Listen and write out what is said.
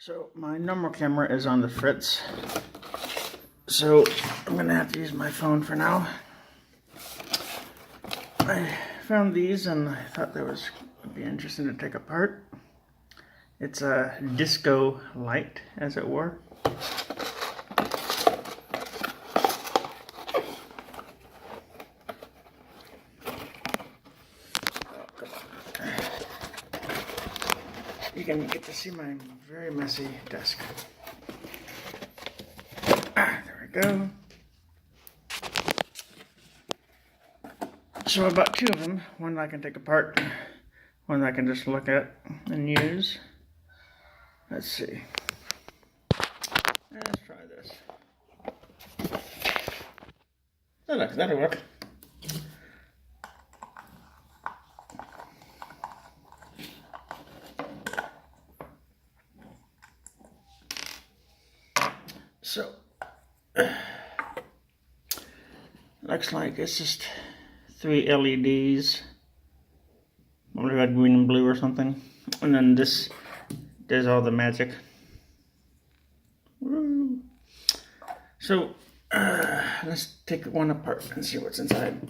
So my normal camera is on the fritz, so I'm gonna have to use my phone for now. I found these and I thought would be interesting to take apart. It's a disco light, as it were. You can get to see my very messy desk. There we go. So I bought two of them. One I can take apart, one I can just look at and use. Let's see. Let's try this. Oh, look, that'll work. So, looks like it's just 3 LEDs. I wonder if I had green and blue or something. And then this does all the magic. Woo. So, let's take one apart and see what's inside.